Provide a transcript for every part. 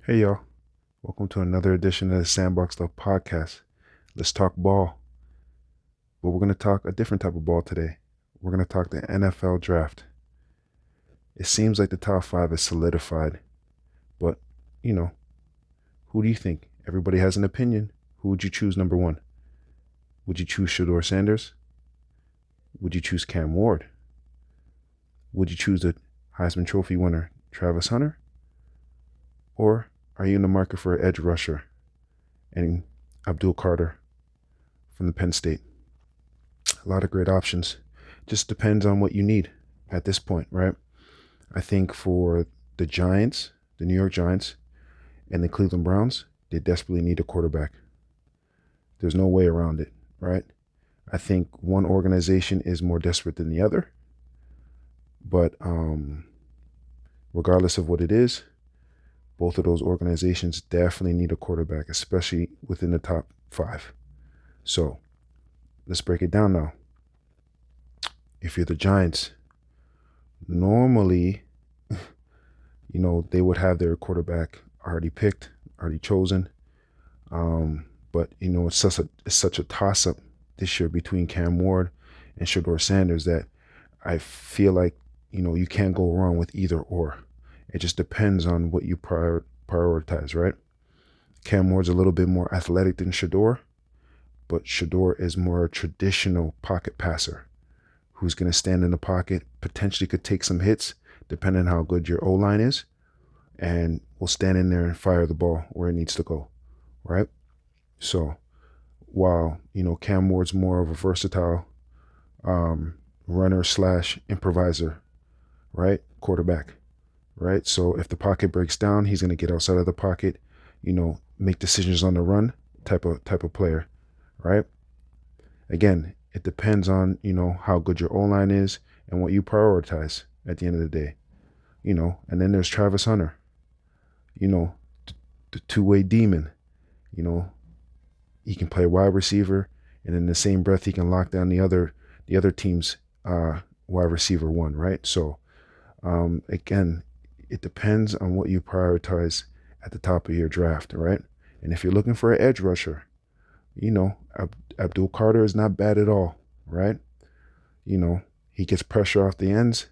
Hey y'all, welcome to another edition of the Sandbox Love Podcast. Let's talk ball, but we're going to talk a different type of ball today. We're going to talk the NFL draft. It seems like the top five is solidified, but you know, who do you think? Everybody has an opinion. Who would you choose number one? Would you choose Shedeur Sanders? Would you choose Cam Ward? Would you choose the Heisman Trophy winner, Travis Hunter? Or are you in the market for an edge rusher and Abdul Carter from the Penn State? A lot of great options. Just depends on what you need at this point, right? I think for the Giants, the New York Giants, and the Cleveland Browns, they desperately need a quarterback. There's no way around it, right? I think one organization is more desperate than the other, but regardless of what it is, both of those organizations definitely need a quarterback, especially within the top five. So let's break it down now. If you're the Giants, normally, they would have their quarterback already picked, already chosen. But it's such a toss-up this year between Cam Ward and Shedeur Sanders that I feel like you can't go wrong with either or. It just depends on what you prioritize, right? Cam Ward's a little bit more athletic than Shedeur, but Shedeur is more a traditional pocket passer who's going to stand in the pocket, potentially could take some hits, depending on how good your O-line is, and will stand in there and fire the ball where it needs to go, right? So while, Cam Ward's more of a versatile runner slash improviser, right? Quarterback, right? So if the pocket breaks down, he's going to get outside of the pocket, make decisions on the run type of player, right? Again, it depends on, how good your O-line is and what you prioritize at the end of the day, and then there's Travis Hunter, you know, the two-way demon, you know, he can play wide receiver, and in the same breath, he can lock down the other team's wide receiver one, right? So again, it depends on what you prioritize at the top of your draft, right? And if you're looking for an edge rusher, Abdul Carter is not bad at all, right? He gets pressure off the ends,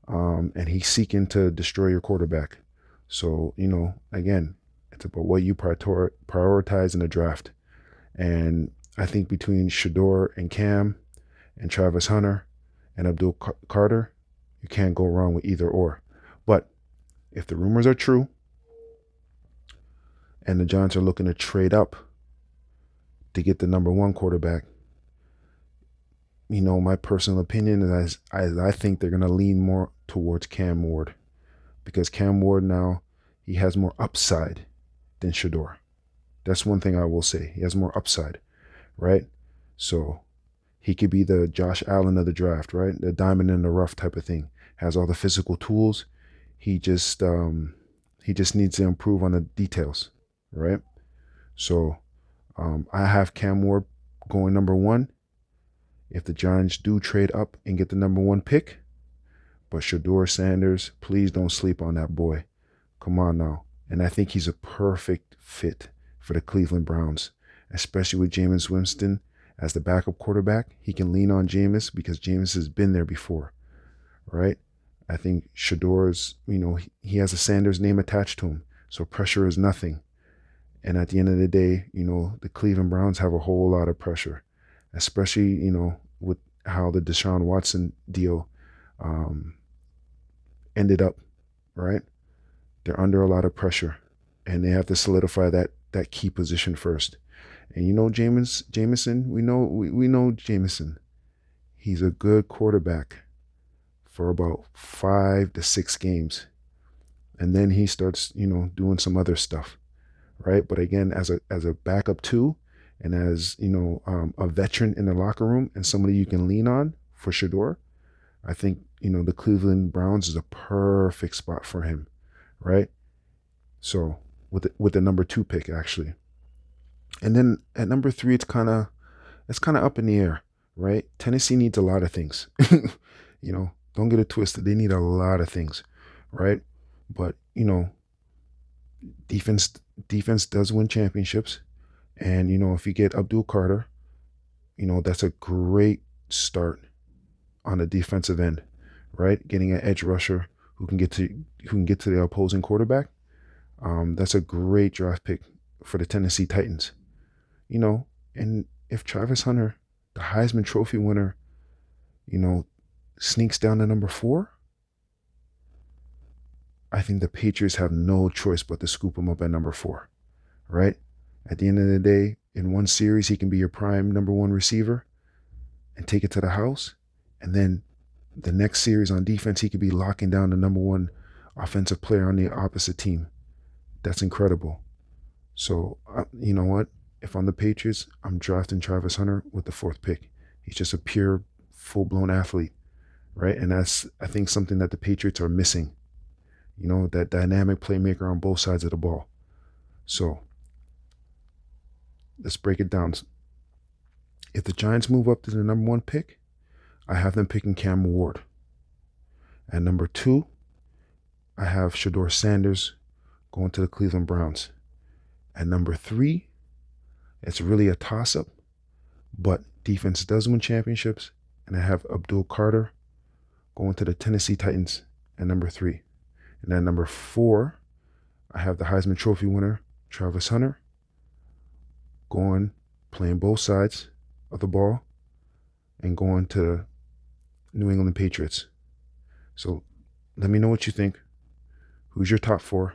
and he's seeking to destroy your quarterback. So, again, it's about what you prioritize in the draft. And I think between Shedeur and Cam and Travis Hunter and Abdul Carter, you can't go wrong with either or. But if the rumors are true and the Giants are looking to trade up to get the number one quarterback, my personal opinion is I think they're going to lean more towards Cam Ward, because Cam Ward now, he has more upside than Shedeur. That's one thing I will say. He has more upside, right? So he could be the Josh Allen of the draft, right? The diamond in the rough type of thing. Has all the physical tools. He just needs to improve on the details, right? So I have Cam Ward going number one. If the Giants do trade up and get the number one pick, but Shedeur Sanders, please don't sleep on that boy. Come on now. And I think he's a perfect fit for the Cleveland Browns, especially with Jameis Winston as the backup quarterback. He can lean on Jameis because Jameis has been there before, right? I think Shedeur's, he has a Sanders name attached to him, so pressure is nothing. And at the end of the day, the Cleveland Browns have a whole lot of pressure, especially, with how the Deshaun Watson deal ended up, right? They're under a lot of pressure, and they have to solidify that key position first. And Jameson, we know Jameson. He's a good quarterback for about 5 to 6 games, and then he starts, doing some other stuff, right? But again, as a backup too, and as a veteran in the locker room and somebody you can lean on for Shedeur, I think the Cleveland Browns is a perfect spot for him, right? So with the number two pick actually, and then at number three, it's kind of up in the air, right? Tennessee needs a lot of things, Don't get it twisted. They need a lot of things, right? But Defense defense does win championships. And if you get Abdul Carter, that's a great start on the defensive end, right? Getting an edge rusher who can get to the opposing quarterback. That's a great draft pick for the Tennessee Titans. You know, and if Travis Hunter, the Heisman Trophy winner, you know, sneaks down to number 4, I think the Patriots have no choice but to scoop him up at number 4, right? At the end of the day, in one series, he can be your prime number 1 receiver and take it to the house. And then the next series on defense, he could be locking down the number 1 offensive player on the opposite team. That's incredible. So, you know what? If I'm the Patriots, I'm drafting Travis Hunter with the 4th pick. He's just a pure, full-blown athlete, right? And that's, I think, something that the Patriots are missing. That dynamic playmaker on both sides of the ball. So, let's break it down. If the Giants move up to the number 1 pick, I have them picking Cam Ward. At number 2, I have Shedeur Sanders going to the Cleveland Browns. At number 3, it's really a toss-up, but defense does win championships, and I have Abdul Carter going to the Tennessee Titans at number 3. And at number 4, I have the Heisman Trophy winner, Travis Hunter, playing both sides of the ball and going to New England Patriots. So let me know what you think. Who's your top 4?